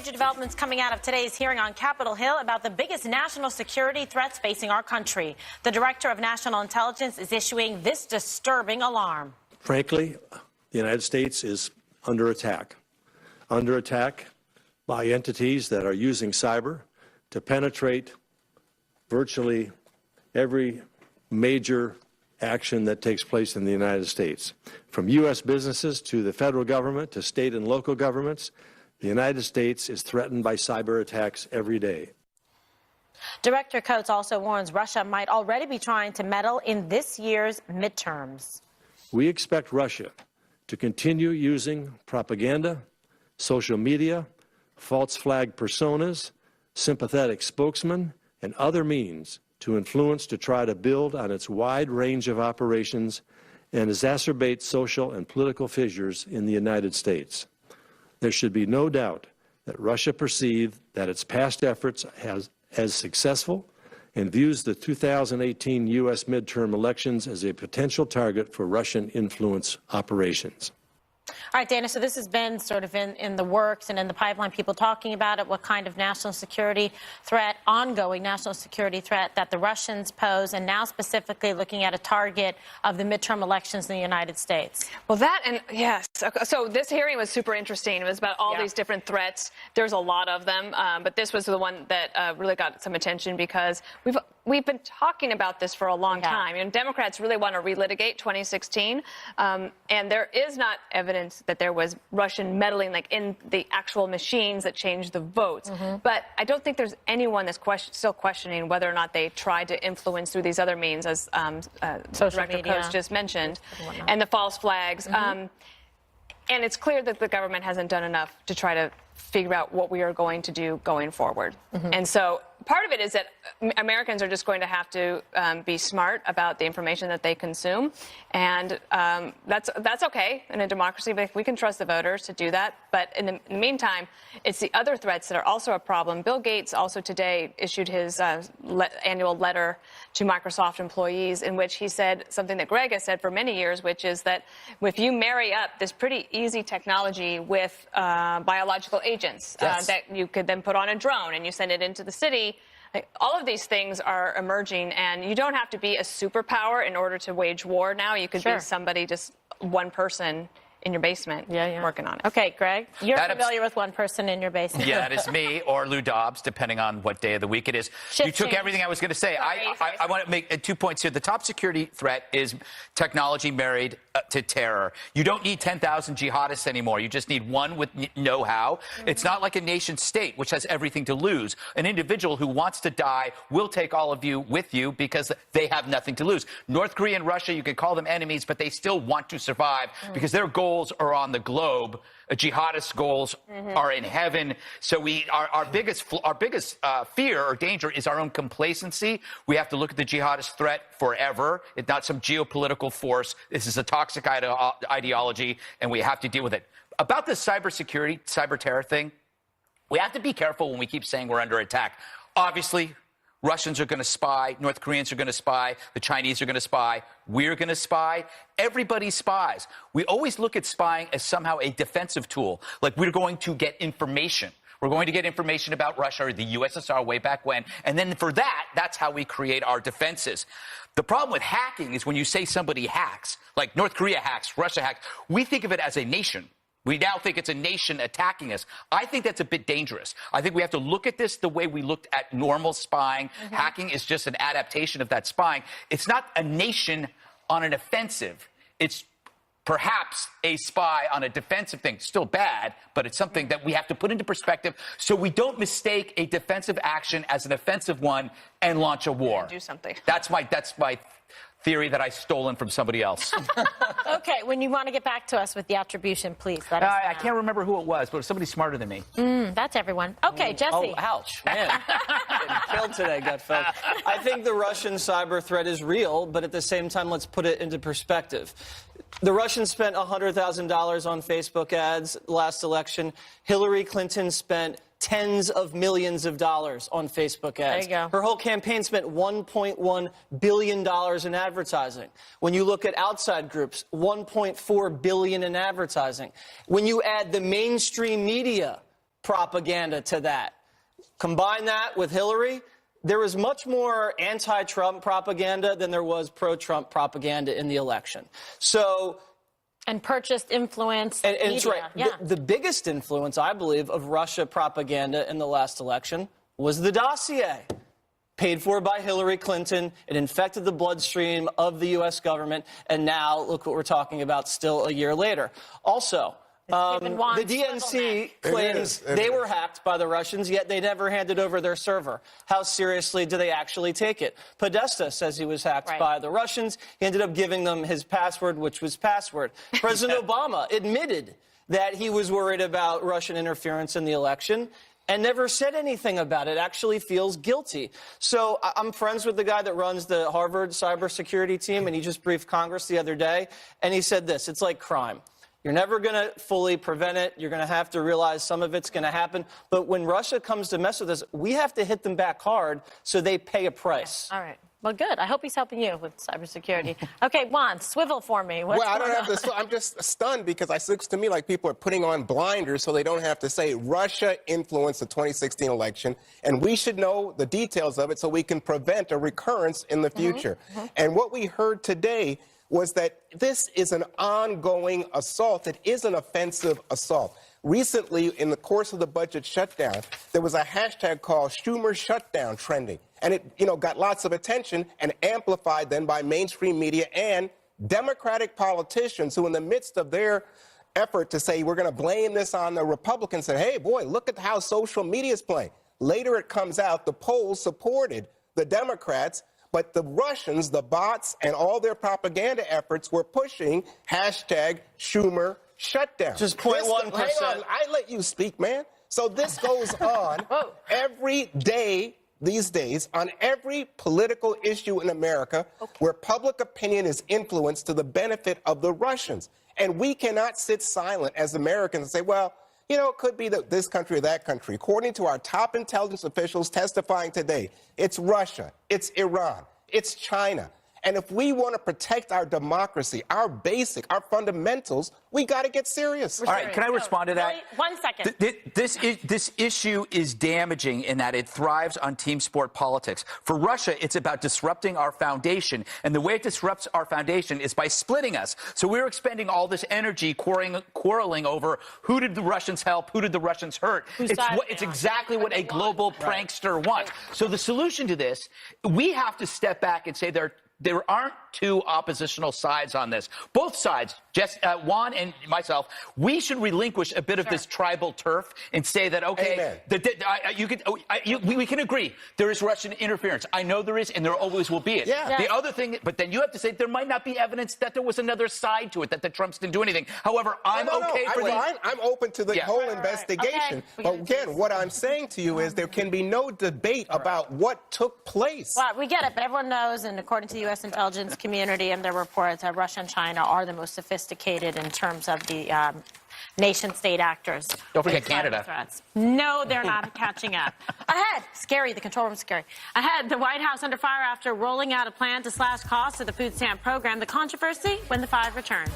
major developments coming out of today's hearing on Capitol Hill about the biggest national security threats facing our country. The Director of National Intelligence is issuing this disturbing alarm. Frankly, the United States is under attack by entities that are using cyber to penetrate virtually every major action that takes place in the United States. From U.S. businesses to the federal government to state and local governments, the United States is threatened by cyber attacks every day. Director Coates also warns Russia might already be trying to meddle in this year's midterms. We expect Russia to continue using propaganda, social media, false flag personas, sympathetic spokesmen, and other means to influence to try to build on its wide range of operations and exacerbate social and political fissures in the United States. There should be no doubt that Russia perceived that its past efforts as successful and views the 2018 U.S. midterm elections as a potential target for Russian influence operations. All right, Dana, so this has been sort of in the works and in the pipeline, people talking about it, what kind of national security threat, ongoing national security threat that the Russians pose, and now specifically looking at a target of the midterm elections in the United States. Well, that and yes. So this hearing was super interesting. It was about all these different threats. There's a lot of them, but this was the one that really got some attention because we've been talking about this for a long time. And Democrats really want to relitigate 2016, and there is not evidence that there was Russian meddling, like in the actual machines that changed the votes. But I don't think there's anyone that's still questioning whether or not they tried to influence through these other means, as Director Coates just mentioned, and the false flags. And it's clear that the government hasn't done enough to try to figure out what we are going to do going forward. And so part of it is that Americans are just going to have to be smart about the information that they consume. And that's okay in a democracy, but we can trust the voters to do that. But in the meantime, it's the other threats that are also a problem. Bill Gates also today issued his annual letter to Microsoft employees in which he said something that Greg has said for many years, which is that if you marry up this pretty easy technology with biological agents that you could then put on a drone and you send it into the city, all of these things are emerging, and you don't have to be a superpower in order to wage war now. You could be somebody, just one person in your basement working on it. Okay, Greg, you're familiar with one person in your basement. Yeah, that is me or Lou Dobbs, depending on what day of the week it is. You took everything I was going to say. I want to make 2 points here. The top security threat is technology married to terror. You don't need 10,000 jihadists anymore. You just need one with know-how. It's not like a nation state, which has everything to lose. An individual who wants to die will take all of you with you because they have nothing to lose. North Korea and Russia, you could call them enemies, but they still want to survive because their goals are on the globe. Jihadist goals are in heaven. So our biggest fear or danger is our own complacency. We have to look at the jihadist threat forever. It's not some geopolitical force. This is a toxic ideology, and we have to deal with it. About this cybersecurity, cyber terror thing, we have to be careful when we keep saying we're under attack. Obviously, Russians are going to spy, North Koreans are going to spy, the Chinese are going to spy, we're going to spy. Everybody spies. We always look at spying as somehow a defensive tool, like we're going to get information. We're going to get information about Russia or the USSR way back when, and then for that's how we create our defenses. The problem with hacking is when you say somebody hacks, like North Korea hacks, Russia hacks, we think of it as a nation. We now think it's a nation attacking us. I think that's a bit dangerous. I think we have to look at this the way we looked at normal spying. Hacking is just an adaptation of that spying. It's not a nation on an offensive. It's perhaps a spy on a defensive thing. Still bad, but it's something that we have to put into perspective so we don't mistake a defensive action as an offensive one and launch a war. Do something. That's my theory that I stolen from somebody else. Okay, when you want to get back to us with the attribution, please let us know. I can't remember who it was, but it was somebody smarter than me. That's everyone. Okay, Jesse. Oh, ouch, man. Getting killed today, Gutfeld. I think the Russian cyber threat is real, but at the same time, let's put it into perspective. The Russians spent $100,000 on Facebook ads last election. Hillary Clinton spent tens of millions of dollars on Facebook ads. There you go. Her whole campaign spent $1.1 billion in advertising. When you look at outside groups, $1.4 billion in advertising. When you add the mainstream media propaganda to that. Combine that with Hillary, there was much more anti-Trump propaganda than there was pro-Trump propaganda in the election. So, and purchased influence. and it's right. Yeah. The biggest influence, I believe, of Russia propaganda in the last election was the dossier. Paid for by Hillary Clinton. It infected the bloodstream of the U.S. government. And now, look what we're talking about still a year later. Also, the DNC claims they were hacked by the Russians, yet they never handed over their server. How seriously do they actually take it? Podesta says he was hacked by the Russians. He ended up giving them his password, which was password. President Obama admitted that he was worried about Russian interference in the election and never said anything about it, actually feels guilty. So I'm friends with the guy that runs the Harvard cybersecurity team, and he just briefed Congress the other day, and he said this: it's like crime. You're never going to fully prevent it. You're going to have to realize some of it's going to happen. But when Russia comes to mess with us, we have to hit them back hard so they pay a price. All right. Well, good. I hope he's helping you with cybersecurity. Okay, Juan, swivel for me. What's I don't going have to. I'm just stunned because it looks to me like people are putting on blinders so they don't have to say Russia influenced the 2016 election, and we should know the details of it so we can prevent a recurrence in the future. And what we heard today was that this is an ongoing assault. It is an offensive assault. Recently, in the course of the budget shutdown, there was a hashtag called Schumer Shutdown trending. And it, got lots of attention and amplified then by mainstream media and Democratic politicians who, in the midst of their effort to say, we're going to blame this on the Republicans, said, hey, boy, look at how social media is playing. Later it comes out the polls supported the Democrats, but the Russians, the bots, and all their propaganda efforts were pushing hashtag Schumer Shutdown. Just 0.1%. Hang on, I let you speak, man. So this goes on every day these days on every political issue in America where public opinion is influenced to the benefit of the Russians. And we cannot sit silent as Americans and say, well, it could be this country or that country. According to our top intelligence officials testifying today, it's Russia, it's Iran, it's China. And if we want to protect our democracy, our fundamentals, we got to get serious. All right, can I respond to that? Really? 1 second. This issue is damaging in that it thrives on team sport politics. For Russia, it's about disrupting our foundation. And the way it disrupts our foundation is by splitting us. So we're expending all this energy quarreling over who did the Russians help, who did the Russians hurt. It's exactly what a global prankster wants. So the solution to this, we have to step back and say there aren't two oppositional sides on this. Both sides, Juan and myself, we should relinquish a bit of this tribal turf and say that, okay, we can agree there is Russian interference. I know there is, and there always will be it. Yeah. The other thing, but then you have to say there might not be evidence that there was another side to it, that the Trumps didn't do anything. However, I'm open to the whole investigation. Okay. But again, what I'm saying to you is there can be no debate about what took place. Well, we get it, but everyone knows, and according to the U.S. intelligence community and their reports, that Russia and China are the most sophisticated in terms of the nation-state actors. Don't forget Canada. Threats. No, they're not catching up. Ahead, scary, the control room's scary. Ahead, the White House under fire after rolling out a plan to slash costs of the food stamp program. The controversy when the 5 returns.